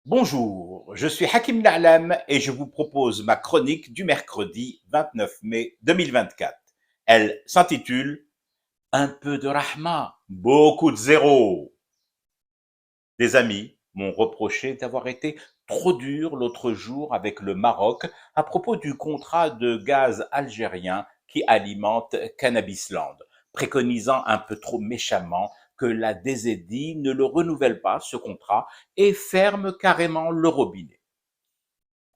Bonjour, je suis Hakim Na'lam et je vous propose ma chronique du mercredi 29 mai 2024. Elle s'intitule Un peu de rahma, beaucoup de zéro. Des amis m'ont reproché d'avoir été trop dur l'autre jour avec le Maroc à propos du contrat de gaz algérien qui alimente Cannabisland, préconisant un peu trop méchamment que la DZI ne le renouvelle pas, ce contrat, et ferme carrément le robinet.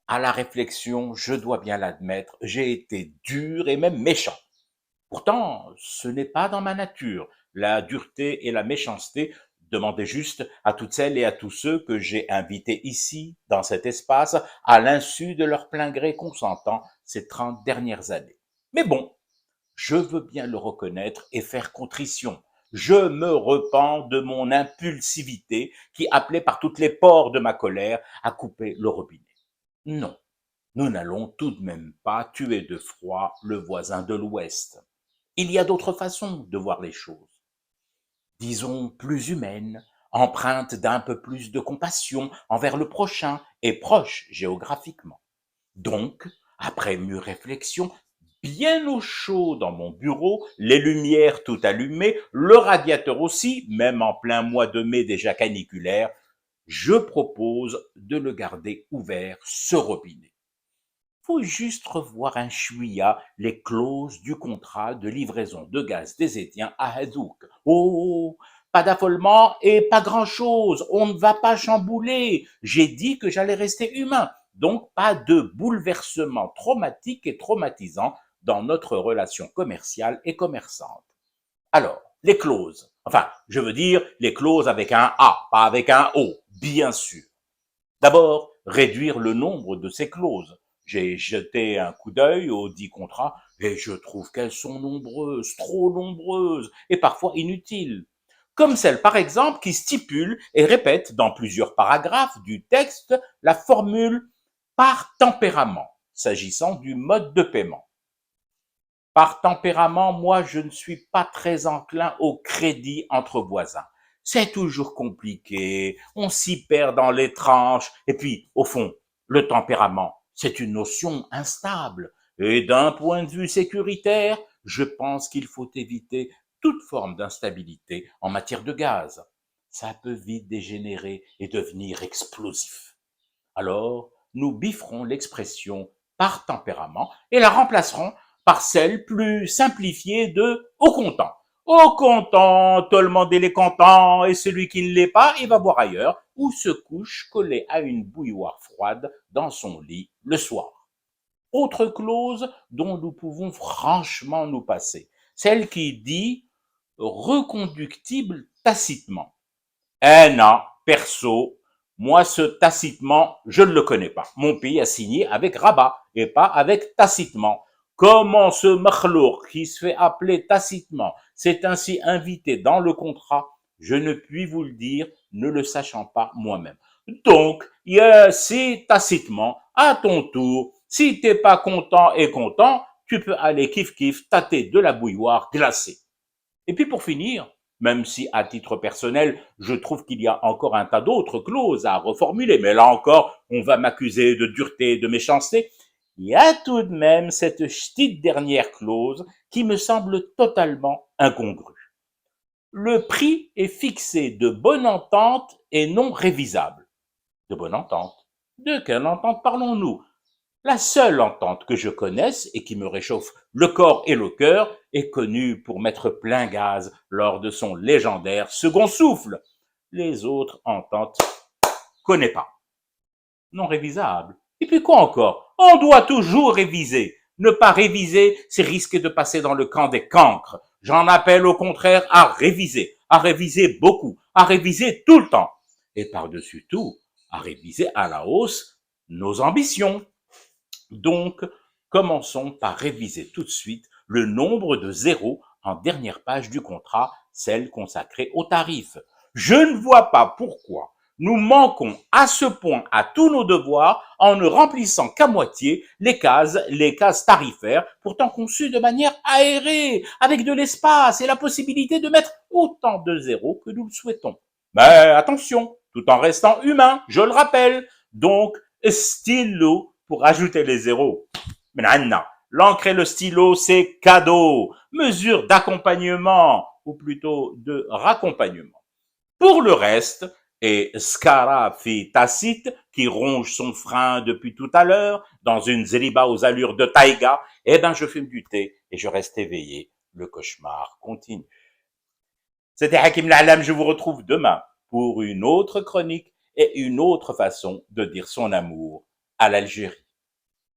À la réflexion, je dois bien l'admettre, j'ai été dur et même méchant. Pourtant, ce n'est pas dans ma nature. La dureté et la méchanceté demandaient juste à toutes celles et à tous ceux que j'ai invités ici, dans cet espace, à l'insu de leur plein gré consentant ces 30 dernières années. Mais bon, je veux bien le reconnaître et faire contrition. Je me repens de mon impulsivité qui appelait par toutes les pores de ma colère à couper le robinet. Non, nous n'allons tout de même pas tuer de froid le voisin de l'Ouest. Il y a d'autres façons de voir les choses, disons plus humaines, empreintes d'un peu plus de compassion envers le prochain et proches géographiquement. Donc, après mûre réflexion, bien au chaud dans mon bureau, les lumières tout allumées, le radiateur aussi, même en plein mois de mai déjà caniculaire, je propose de le garder ouvert, ce robinet. Faut juste revoir un chouïa les clauses du contrat de livraison de gaz des Étiens à Hadouk. Oh, pas d'affolement et pas grand-chose, on ne va pas chambouler. J'ai dit que j'allais rester humain, donc pas de bouleversement traumatique et traumatisant dans notre relation commerciale et commerçante. Alors, les clauses. Enfin, je veux dire les clauses avec un A, pas avec un O, bien sûr. D'abord, réduire le nombre de ces clauses. J'ai jeté un coup d'œil aux 10 contrats et je trouve qu'elles sont nombreuses, trop nombreuses et parfois inutiles. Comme celle, par exemple, qui stipule et répète dans plusieurs paragraphes du texte la formule par tempérament, s'agissant du mode de paiement. Par tempérament, moi, je ne suis pas très enclin au crédit entre voisins. C'est toujours compliqué, on s'y perd dans les tranches, et puis, au fond, le tempérament, c'est une notion instable. Et d'un point de vue sécuritaire, je pense qu'il faut éviter toute forme d'instabilité en matière de gaz. Ça peut vite dégénérer et devenir explosif. Alors, nous bifferons l'expression par tempérament et la remplacerons par celle plus simplifiée de au comptant. Au comptant, tout le monde est content et celui qui ne l'est pas, il va voir ailleurs ou se couche collé à une bouilloire froide dans son lit le soir. Autre clause dont nous pouvons franchement nous passer, celle qui dit reconductible tacitement. Non, perso, moi ce tacitement, je ne le connais pas. Mon pays a signé avec Rabat et pas avec tacitement. Comment ce makhlour qui se fait appeler tacitement s'est ainsi invité dans le contrat, je ne puis vous le dire, ne le sachant pas moi-même. Donc, c'est tacitement, à ton tour, si t'es pas content et content, tu peux aller kiff tâter de la bouilloire glacée. Et puis pour finir, même si à titre personnel, je trouve qu'il y a encore un tas d'autres clauses à reformuler, mais là encore, on va m'accuser de dureté et de méchanceté, il y a tout de même cette petite dernière clause qui me semble totalement incongrue. Le prix est fixé de bonne entente et non révisable. De bonne entente? De quelle entente parlons-nous? La seule entente que je connaisse et qui me réchauffe le corps et le cœur est connue pour mettre plein gaz lors de son légendaire second souffle. Les autres ententes, connais pas. Non révisable. Et puis quoi encore? On doit toujours réviser. Ne pas réviser, c'est risquer de passer dans le camp des cancres. J'en appelle au contraire à réviser beaucoup, à réviser tout le temps. Et par-dessus tout, à réviser à la hausse nos ambitions. Donc, commençons par réviser tout de suite le nombre de zéros en dernière page du contrat, celle consacrée au tarif. Je ne vois pas pourquoi nous manquons à ce point à tous nos devoirs en ne remplissant qu'à moitié les cases tarifaires, pourtant conçues de manière aérée, avec de l'espace et la possibilité de mettre autant de zéros que nous le souhaitons. Mais attention, tout en restant humain, je le rappelle. Donc, stylo pour ajouter les zéros. Maintenant, l'encre et le stylo, c'est cadeau, mesure d'accompagnement, ou plutôt de raccompagnement. Pour le reste, et Scara fit Tacite, qui ronge son frein depuis tout à l'heure, dans une zéliba aux allures de taïga, eh ben, je fume du thé et je reste éveillé. Le cauchemar continue. C'était Hakim L'Alam, je vous retrouve demain pour une autre chronique et une autre façon de dire son amour à l'Algérie.